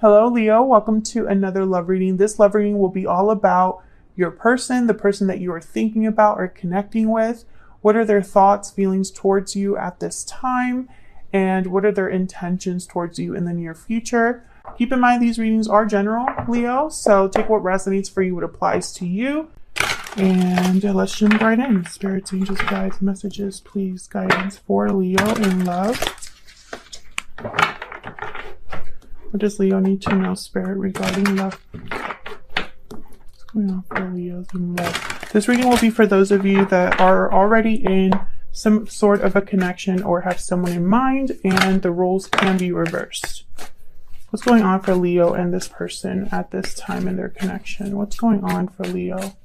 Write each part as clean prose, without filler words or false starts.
Hello, Leo. Welcome to another love reading. This love reading will be all about your person, the person that you are thinking about or connecting with. What are their thoughts, feelings towards you at this time? And what are their intentions towards you in the near future? Keep in mind, these readings are general, Leo. So take what resonates for you, what applies to you. And let's jump right in. Spirits, angels, guides, messages, please, guidance for Leo in love. What does Leo need to know, Spirit, regarding love? What's going on for Leo's in love? This reading will be for those of you that are already in some sort of a connection or have someone in mind, and the roles can be reversed. What's going on for Leo and this person at this time in their connection? What's going on for Leo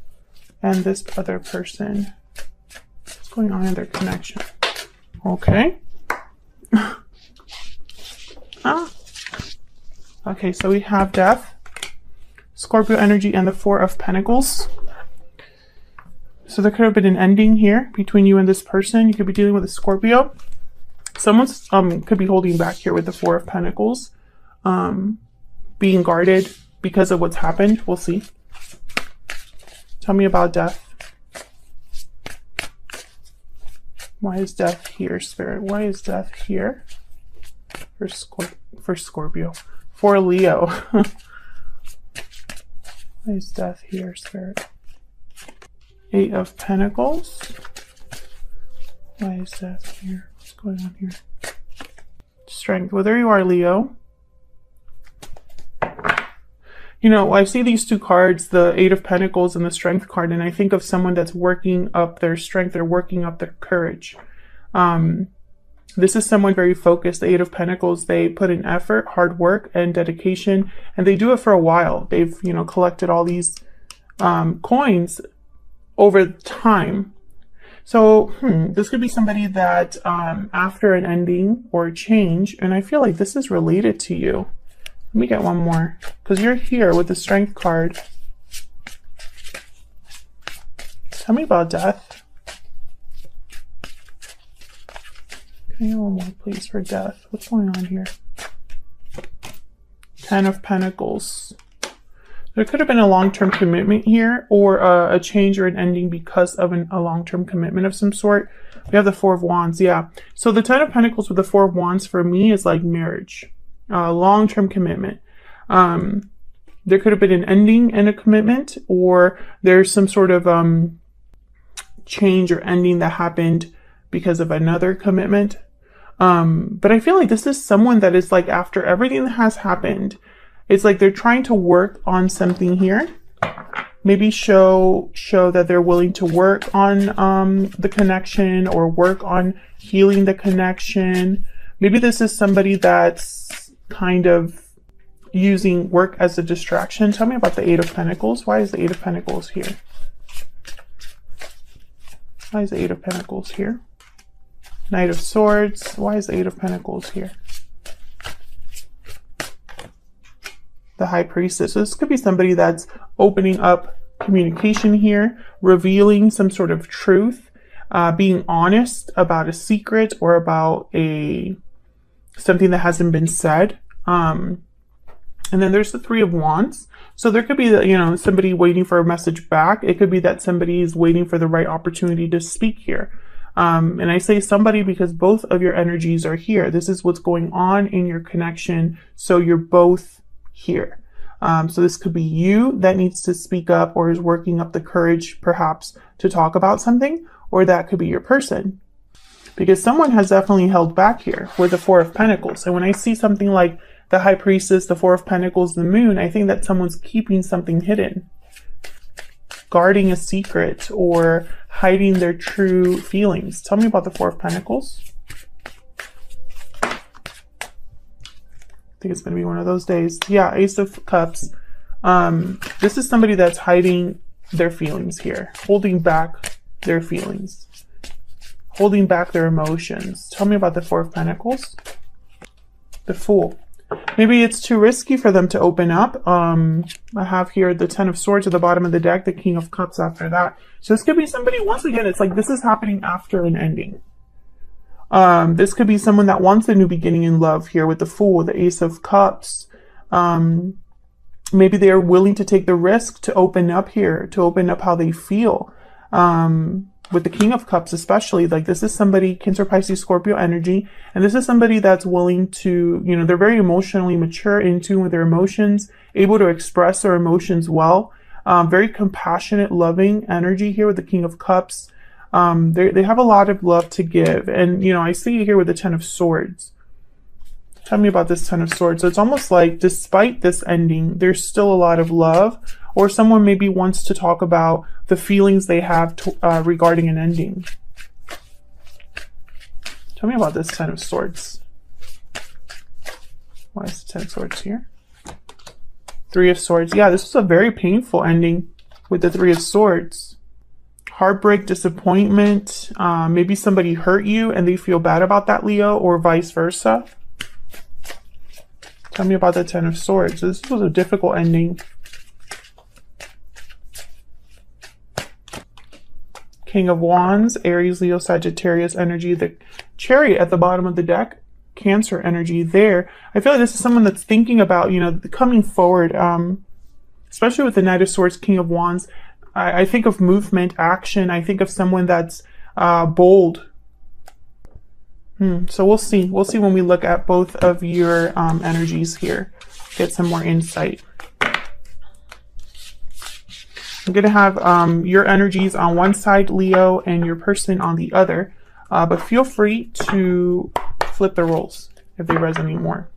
and this other person? What's going on in their connection? Okay. Okay, so we have Death, Scorpio energy, and the Four of Pentacles. So there could have been an ending here between you and this person. You could be dealing with a Scorpio. Someone's could be holding back here with the Four of Pentacles, being guarded because of what's happened. We'll see. Tell me about Death. Why is Death here, Spirit? Why is Death here for Scorpio? For Leo. Why is Death here, Spirit? Eight of Pentacles. Why is Death here? What's going on here? Strength. Well, there you are, Leo. You know, I see these two cards, the Eight of Pentacles and the Strength card, and I think of someone that's working up their strength. They're working up their courage. This is someone very focused. The Eight of Pentacles, they put in effort, hard work, and dedication, and they do it for a while. They've, you know, collected all these coins over time. So this could be somebody that after an ending or change, and I feel like this is related to you. Let me get one more, because you're here with the Strength card. Tell me about Death. Can I get one more, please, for Death? What's going on here? Ten of Pentacles. There could have been a long-term commitment here, or a change or an ending because of a long-term commitment of some sort. We have the Four of Wands, yeah. So the Ten of Pentacles with the Four of Wands for me is like marriage, long-term commitment. There could have been an ending and a commitment, or there's some sort of change or ending that happened because of another commitment. But I feel like this is someone that is like, after everything that has happened, it's like they're trying to work on something here. Maybe show that they're willing to work on the connection, or work on healing the connection. Maybe this is somebody that's kind of using work as a distraction. Tell me about the Eight of Pentacles. Why is the Eight of Pentacles here? Why is the Eight of Pentacles here? Knight of Swords. Why is the Eight of Pentacles here? The High Priestess. So this could be somebody that's opening up communication here, revealing some sort of truth, being honest about a secret or about something that hasn't been said. And then there's the Three of Wands. So there could be, you know, somebody waiting for a message back. It could be that somebody is waiting for the right opportunity to speak here. And I say somebody because both of your energies are here. This is what's going on in your connection. So you're both here. So this could be you that needs to speak up or is working up the courage perhaps to talk about something, or that could be your person. Because someone has definitely held back here with the Four of Pentacles. So when I see something like the High Priestess, the Four of Pentacles, the Moon, I think that someone's keeping something hidden, guarding a secret, or hiding their true feelings. Tell me about the Four of Pentacles. I think it's going to be one of those days. Yeah, Ace of Cups. This is somebody that's hiding their feelings here, holding back their feelings, holding back their emotions. Tell me about the Four of Pentacles. The Fool. Maybe it's too risky for them to open up. I have here the Ten of Swords at the bottom of the deck, the King of Cups after that. So this could be somebody, once again, it's like this is happening after an ending. This could be someone that wants a new beginning in love here with the Fool, the Ace of Cups. Maybe they're willing to take the risk to open up here, to open up how they feel. With the King of Cups especially, like this is somebody, Cancer, Pisces, Scorpio energy, and this is somebody that's willing to, you know, they're very emotionally mature, in tune with their emotions, able to express their emotions well, very compassionate, loving energy here with the King of Cups. They have a lot of love to give, and, you know, I see you here with the Ten of Swords. Tell me about this Ten of Swords. So it's almost like despite this ending, there's still a lot of love, or someone maybe wants to talk about the feelings they have regarding an ending. Tell me about this Ten of Swords. Why is the Ten of Swords here? Three of Swords. Yeah, this was a very painful ending with the Three of Swords. Heartbreak, disappointment. Maybe somebody hurt you and they feel bad about that, Leo, or vice versa. Tell me about the Ten of Swords. This was a difficult ending. King of Wands, Aries, Leo, Sagittarius energy. The Chariot at the bottom of the deck, Cancer energy there. I feel like this is someone that's thinking about, you know, coming forward, especially with the Knight of Swords, King of Wands. I think of movement, action. I think of someone that's bold. So we'll see. We'll see when we look at both of your energies here. Get some more insight. I'm going to have your energies on one side, Leo, and your person on the other. But feel free to flip the roles if they resonate more.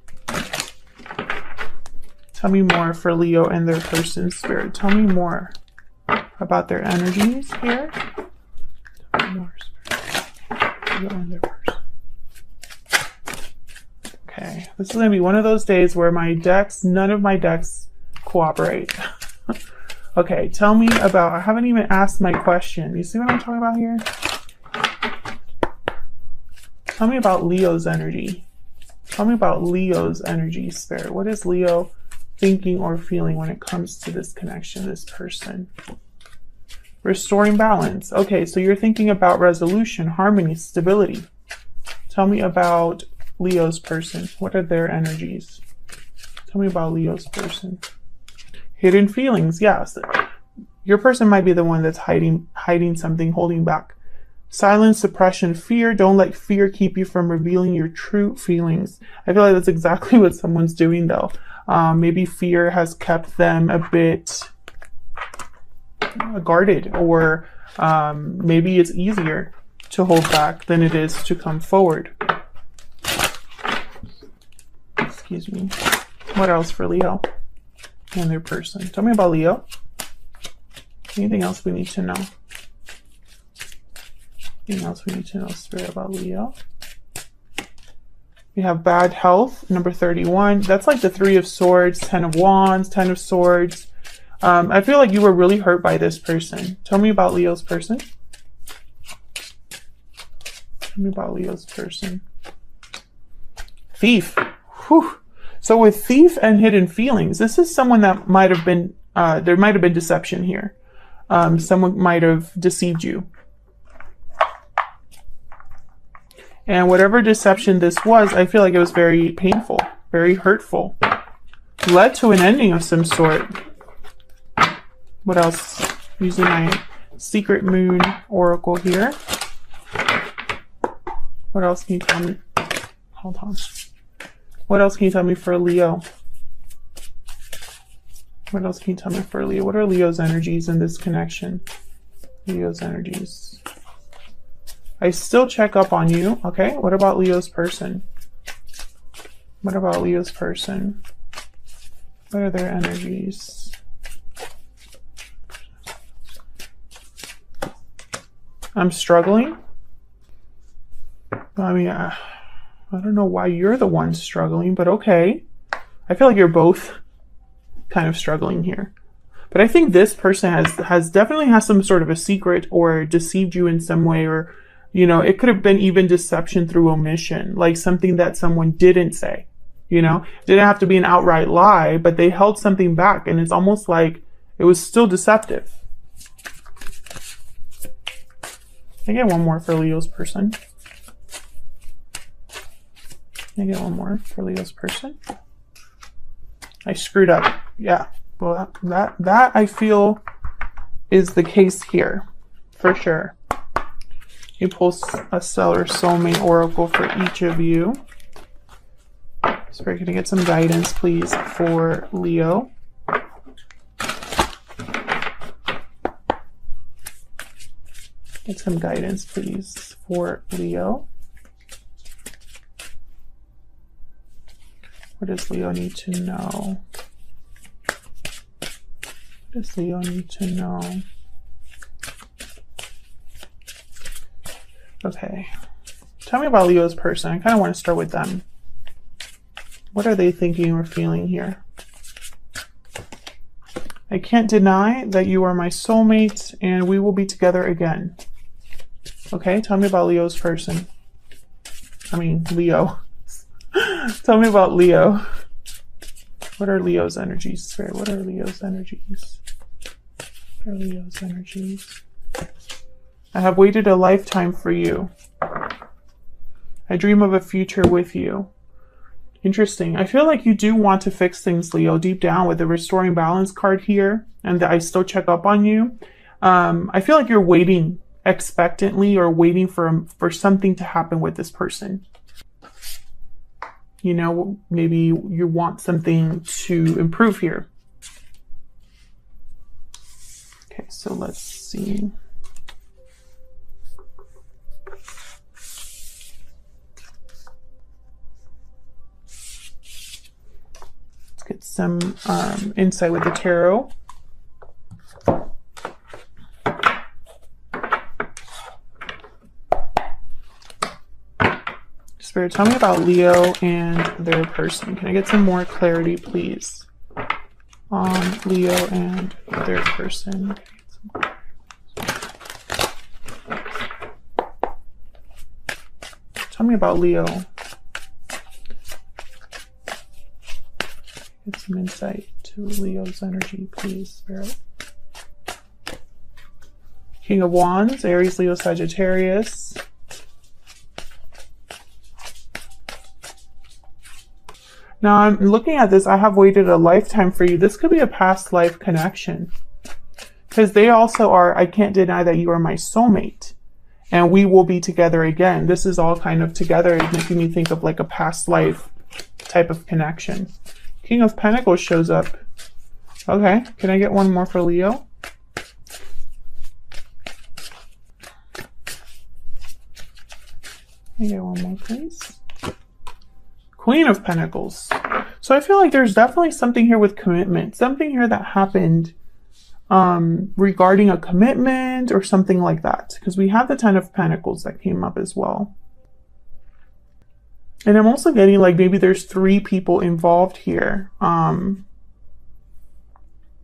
Tell me more for Leo and their person, Spirit. Tell me more about their energies here. Tell me more, Spirit. Leo and their person. Okay, this is going to be one of those days where my decks, none of my decks cooperate. Okay, tell me about, I haven't even asked my question. You see what I'm talking about here? Tell me about Leo's energy. Tell me about Leo's energy, Spirit. What is Leo thinking or feeling when it comes to this connection, this person? Restoring balance. Okay, so you're thinking about resolution, harmony, stability. Tell me about Leo's person. What are their energies? Tell me about Leo's person. Hidden feelings. Yes. Your person might be the one that's hiding something, holding back. Silence, suppression, fear. Don't let fear keep you from revealing your true feelings. I feel like that's exactly what someone's doing though. Maybe fear has kept them a bit guarded, or maybe it's easier to hold back than it is to come forward. Excuse me. What else for Leo and their person? Tell me about Leo. Anything else we need to know? Anything else we need to know, Spirit, about Leo? We have bad health, number 31. That's like the Three of Swords, Ten of Wands, Ten of Swords. I feel like you were really hurt by this person. Tell me about Leo's person. Tell me about Leo's person. Thief. Whew. So with Thief and hidden feelings, this is someone that might have been, there might have been deception here. Someone might have deceived you. And whatever deception this was, I feel like it was very painful, very hurtful. Led to an ending of some sort. What else? Using my Secret Moon Oracle here. What else can you tell me? Hold on. What else can you tell me for Leo? What else can you tell me for Leo? What are Leo's energies in this connection? Leo's energies. I still check up on you. Okay, what about Leo's person? What about Leo's person? What are their energies? I'm struggling. I mean, I don't know why you're the one struggling, but okay. I feel like you're both kind of struggling here. But I think this person has definitely has some sort of a secret, or deceived you in some way, or, you know, it could have been even deception through omission, like something that someone didn't say, you know, didn't have to be an outright lie, but they held something back, and it's almost like it was still deceptive. Can I get one more for Leo's person? Can I get one more for Leo's person? I screwed up. Yeah. Well, that I feel is the case here for sure. You pull a stellar soulmate oracle for each of you. So we're going to get some guidance, please, for Leo. Get some guidance, please, for Leo. What does Leo need to know? What does Leo need to know? Okay. Tell me about Leo's person. I kind of want to start with them. What are they thinking or feeling here? I can't deny that you are my soulmate and we will be together again. Okay, tell me about Leo's person. I mean, Leo. Tell me about Leo. What are Leo's energies, Spirit? What are Leo's energies? What are Leo's energies? I have waited a lifetime for you. I dream of a future with you. Interesting. I feel like you do want to fix things, Leo, deep down with the restoring balance card here, and that I still check up on you. I feel like you're waiting expectantly or waiting for something to happen with this person. You know, maybe you want something to improve here. Okay, so let's see. Let's get some insight with the tarot. Spirit, tell me about Leo and their person. Can I get some more clarity, please, on Leo and their person? Tell me about Leo. Get some insight to Leo's energy, please, Spirit. King of Wands, Aries, Leo, Sagittarius. Now I'm looking at this, I have waited a lifetime for you. This could be a past life connection. Because they also are, I can't deny that you are my soulmate. And we will be together again. This is all kind of together, making me think of like a past life type of connection. King of Pentacles shows up. Okay, can I get one more for Leo? Can I get one more, please? Queen of Pentacles. So I feel like there's definitely something here with commitment. Something here that happened regarding a commitment or something like that. Because we have the Ten of Pentacles that came up as well. And I'm also getting like maybe there's 3 people involved here. When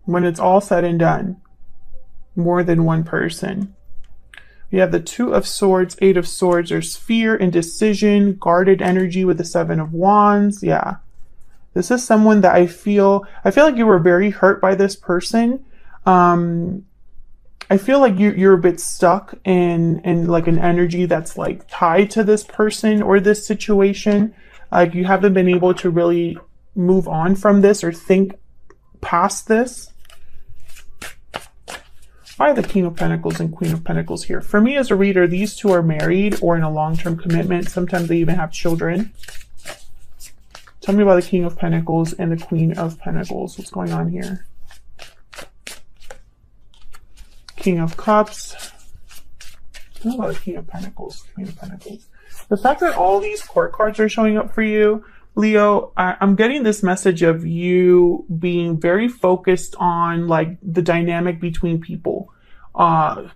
it's all said and done. More than one person. We have the 2 of Swords, 8 of Swords. There's fear, indecision, guarded energy with the 7 of Wands. Yeah. This is someone that I feel like you were very hurt by this person. I feel like you're a bit stuck in like an energy that's like tied to this person or this situation. Like you haven't been able to really move on from this or think past this. Why are the King of Pentacles and Queen of Pentacles here? For me as a reader, these 2 are married or in a long-term commitment. Sometimes they even have children. Tell me about the King of Pentacles and the Queen of Pentacles. What's going on here? King of Cups. Tell me about the King of Pentacles, Queen of Pentacles. The fact that all these court cards are showing up for you, Leo, I'm getting this message of you being very focused on like the dynamic between people.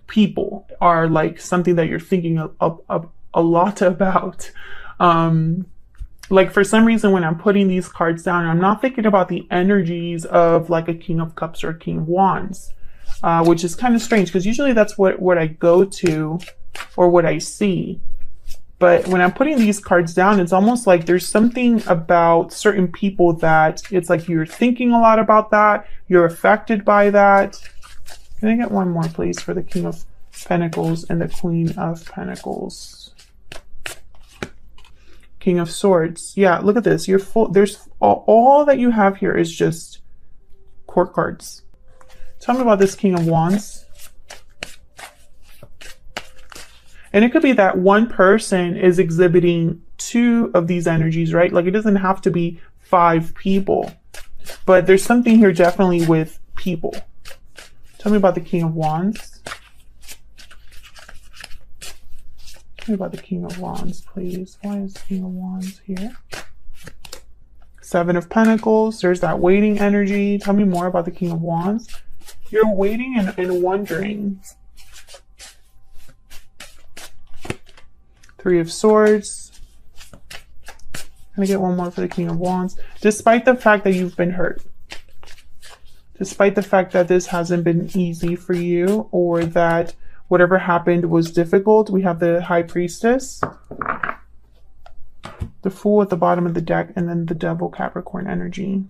People are like something that you're thinking a lot about. Like for some reason when I'm putting these cards down, I'm not thinking about the energies of like a King of Cups or a King of Wands, which is kind of strange because usually that's what I go to or what I see. But when I'm putting these cards down, it's almost like there's something about certain people that it's like you're thinking a lot about that. You're affected by that. Can I get one more, please, for the King of Pentacles and the Queen of Pentacles? King of Swords. Yeah, look at this. You're full. There's all that you have here is just court cards. Tell me about this King of Wands. And it could be that one person is exhibiting 2 of these energies, right? Like it doesn't have to be 5 people, but there's something here definitely with people. Tell me about the King of Wands. Tell me about the King of Wands, please. Why is the King of Wands here? 7 of Pentacles. There's that waiting energy. Tell me more about the King of Wands. You're waiting and wondering. 3 of Swords. Can I get one more for the King of Wands? Despite the fact that you've been hurt. Despite the fact that this hasn't been easy for you, or that whatever happened was difficult, we have the High Priestess, the Fool at the bottom of the deck, and then the Devil, Capricorn energy.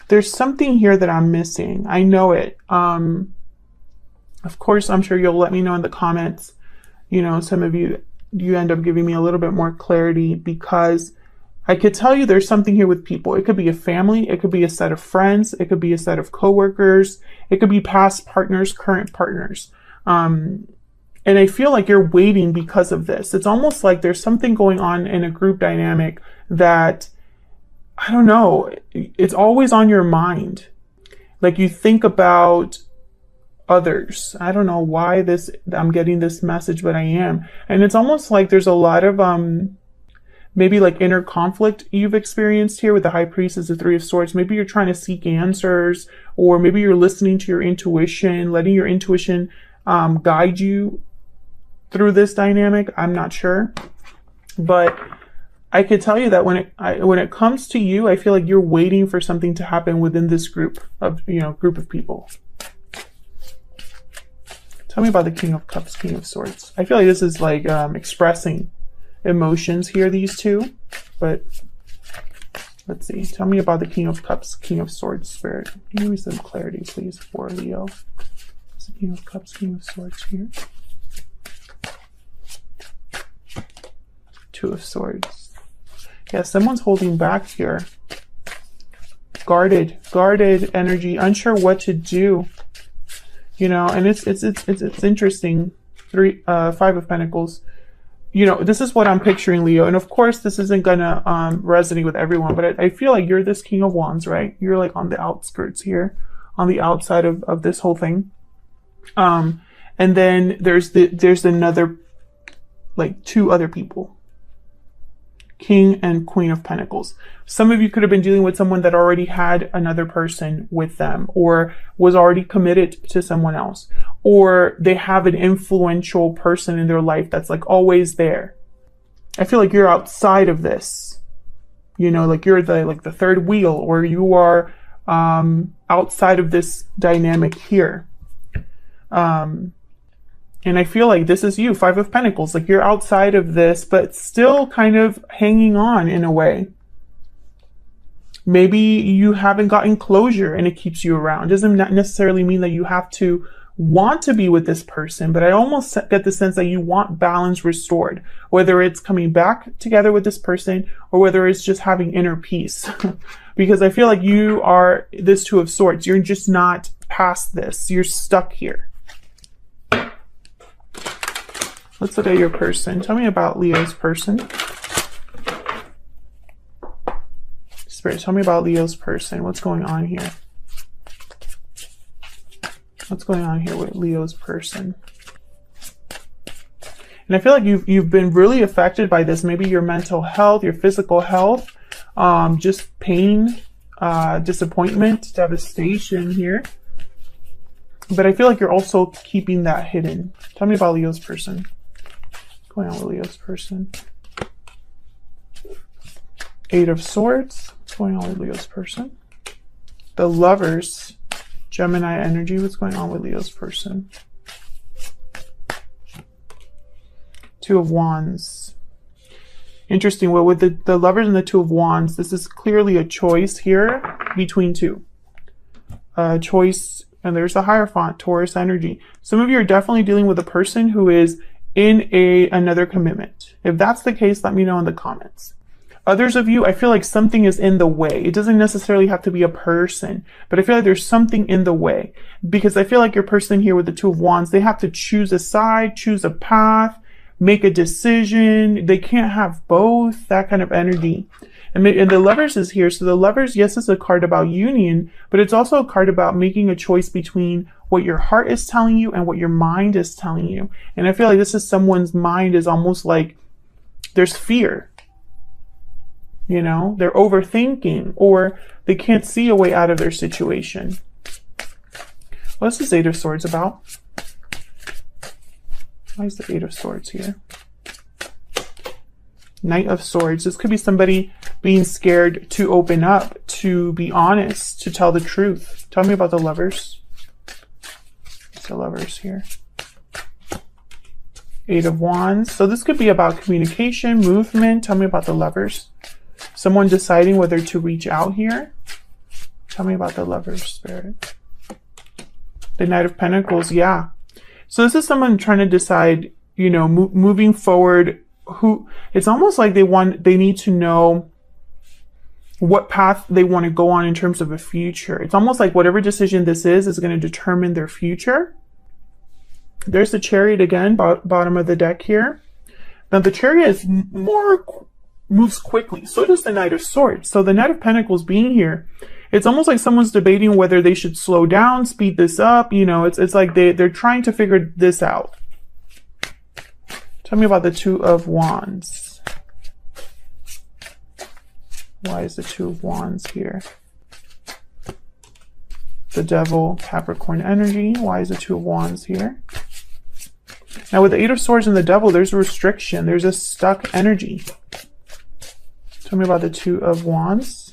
There's something here that I'm missing. I know it. Of course, I'm sure you'll let me know in the comments. You know, some of you end up giving me a little bit more clarity, because I could tell you there's something here with people. It could be a family. It could be a set of friends. It could be a set of coworkers. It could be past partners, current partners. And I feel like you're waiting because of this. It's almost like there's something going on in a group dynamic that, I don't know, it's always on your mind. Like you think about others. I don't know why I'm getting this message, but I am. And it's almost like there's a lot of maybe like inner conflict you've experienced here with the High Priestess, the 3 of Swords. Maybe you're trying to seek answers, or maybe you're listening to your intuition, letting your intuition guide you through this dynamic. I'm not sure, but I could tell you that when it comes to you, I feel like you're waiting for something to happen within this group of people. Tell me about the King of Cups, King of Swords. I feel like this is like expressing emotions here, these two, but let's see. Tell me about the King of Cups, King of Swords, Spirit. Give me some clarity, please, for Leo. Is the King of Cups, King of Swords here? 2 of Swords. Yeah, someone's holding back here. Guarded energy, unsure what to do. You know, and it's interesting. 5 of Pentacles. You know, this is what I'm picturing, Leo. And of course, this isn't gonna resonate with everyone, but I feel like you're this King of Wands, right? You're like on the outskirts here, on the outside of this whole thing. And then there's another, like 2 other people. King and Queen of Pentacles. Some of you could have been dealing with someone that already had another person with them, or was already committed to someone else, or they have an influential person in their life that's like always there. I feel like you're outside of this, you know, like you're the third wheel, or you are outside of this dynamic here. And I feel like this is you, 5 of Pentacles, like you're outside of this, but still kind of hanging on in a way. Maybe you haven't gotten closure and it keeps you around. Doesn't necessarily mean that you have to want to be with this person, but I almost get the sense that you want balance restored, whether it's coming back together with this person or whether it's just having inner peace. Because I feel like you are this 2 of Swords. You're just not past this. You're stuck here. Let's look at your person. Tell me about Leo's person. Spirit, tell me about Leo's person. What's going on here? What's going on here with Leo's person? And I feel like you've been really affected by this. Maybe your mental health, your physical health, just pain, disappointment, devastation here. But I feel like you're also keeping that hidden. Tell me about Leo's person. What's going on with Leo's person? 8 of Swords. What's going on with Leo's person? The Lovers, Gemini energy. What's going on with Leo's person? 2 of Wands. Interesting. Well, with the Lovers and the 2 of Wands, this is clearly a choice here between 2. Choice, and there's the Hierophant, Taurus energy. Some of you are definitely dealing with a person who is in another commitment. If that's the case, let me know in the comments. Others of you, I feel like something is in the way. It doesn't necessarily have to be a person, but I feel like there's something in the way, because I feel like your person here with the Two of Wands, they have to choose a side, choose a path, make a decision. They can't have both, that kind of energy. And the Lovers is here. So the Lovers, yes, is a card about union, but it's also a card about making a choice between what your heart is telling you and what your mind is telling you. And I feel like this is someone's mind is almost like there's fear. You know, they're overthinking, or they can't see a way out of their situation. What's this Eight of Swords about? Why is the Eight of Swords here? Knight of Swords. This could be somebody being scared to open up, to be honest, to tell the truth. Tell me about the Lovers. What's the Lovers here? Eight of Wands. So this could be about communication, movement. Tell me about the Lovers. Someone deciding whether to reach out here. Tell me about the Lovers, Spirit. The Knight of Pentacles, yeah. So this is someone trying to decide, you know, moving forward. It's almost like they need to know what path they want to go on in terms of a future. It's almost like whatever decision this is going to determine their future. There's the Chariot again, bottom of the deck here. Now the Chariot is moves quickly. So does the Knight of Swords. So the Knight of Pentacles being here, it's almost like someone's debating whether they should slow down, speed this up. You know, it's like they're trying to figure this out. Tell me about the Two of Wands. Why is the Two of Wands here? The Devil, Capricorn energy. Why is the Two of Wands here? Now with the Eight of Swords and the Devil, there's a restriction. There's a stuck energy. Tell me about the Two of Wands.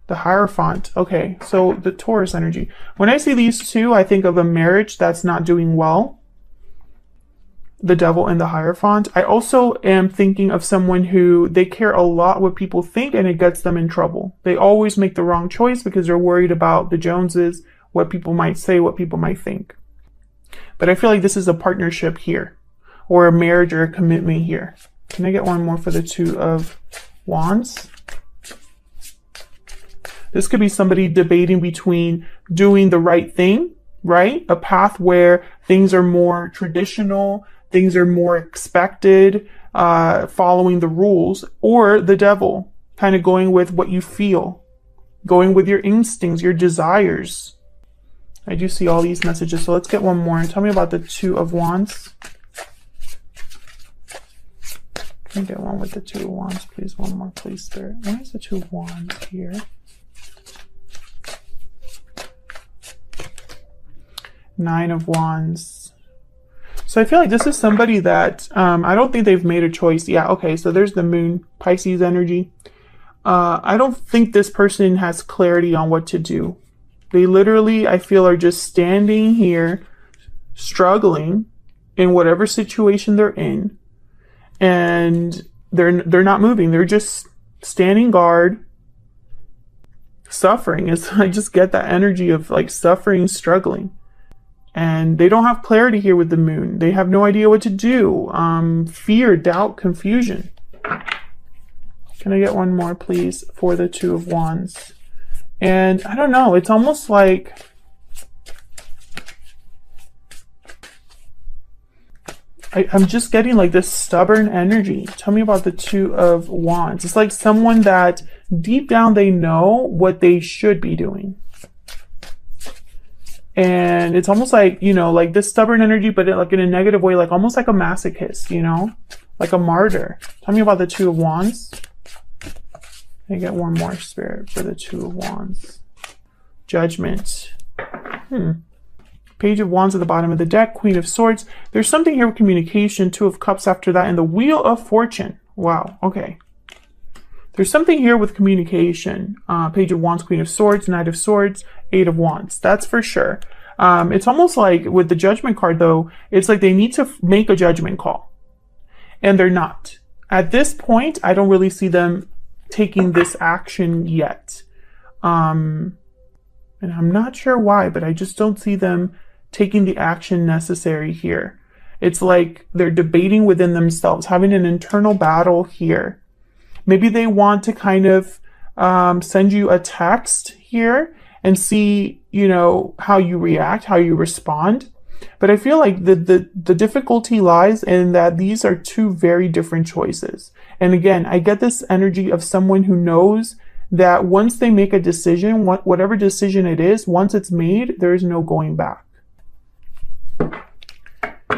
The Hierophant. Okay, so the Taurus energy. When I see these two, I think of a marriage that's not doing well. The Devil and the Hierophant. I also am thinking of someone who they care a lot what people think, and it gets them in trouble. They always make the wrong choice because they're worried about the Joneses, what people might say, what people might think. But I feel like this is a partnership here, or a marriage or a commitment here. Can I get one more for the Two of Wands? This could be somebody debating between doing the right thing, right? A path where things are more traditional, things are more expected, following the rules, or the Devil, kind of going with what you feel, going with your instincts, your desires. I do see all these messages, so let's get one more. Tell me about the Two of Wands. Can I get one with the Two of Wands, please? One more, please, Spirit. Why is the Two of Wands here? Nine of Wands. So I feel like this is somebody that I don't think they've made a choice. Yeah, okay, so there's the Moon, Pisces energy. I don't think this person has clarity on what to do. They literally, I feel, are just standing here, struggling in whatever situation they're in. And they're not moving. They're just standing guard, suffering. I just get that energy of like suffering, struggling. And they don't have clarity here with the Moon. They have no idea what to do. Fear, doubt, confusion. Can I get one more, please, for the Two of Wands? And I don't know. It's almost like I'm just getting like this stubborn energy. Tell me about the Two of Wands. It's like someone that deep down they know what they should be doing. And it's almost like, you know, like this stubborn energy, but like in a negative way, like almost like a masochist, you know, like a martyr. Tell me about the Two of Wands. I get one more, Spirit, for the Two of Wands. Judgment. Page of Wands at the bottom of the deck. Queen of Swords. There's something here with communication. Two of Cups after that. And the Wheel of Fortune. Wow. Okay. There's something here with communication. Page of Wands, Queen of Swords, Knight of Swords, Eight of Wands. That's for sure. It's almost like with the Judgment card, though, it's like they need to make a judgment call. And they're not. At this point, I don't really see them taking this action yet. And I'm not sure why, but I just don't see them taking the action necessary here. It's like they're debating within themselves, having an internal battle here. Maybe they want to kind of send you a text here and see, you know, how you react, how you respond. But I feel like the difficulty lies in that these are two very different choices. And again, I get this energy of someone who knows that once they make a decision, whatever decision it is, once it's made, there is no going back.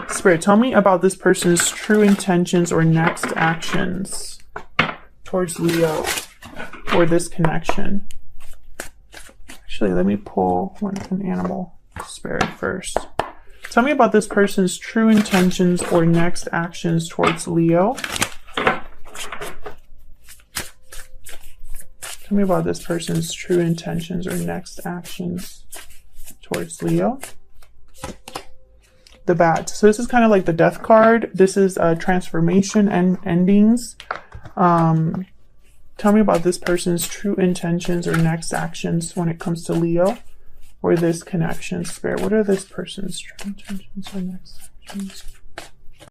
Spirit, tell me about this person's true intentions or next actions towards Leo or this connection. Actually, let me pull an animal spirit first. Tell me about this person's true intentions or next actions towards Leo. Tell me about this person's true intentions or next actions towards Leo. The Bat. So this is kind of like the Death card. This is transformation and endings. Tell me about this person's true intentions or next actions when it comes to Leo or this connection, Spirit. What are this person's true intentions or next actions?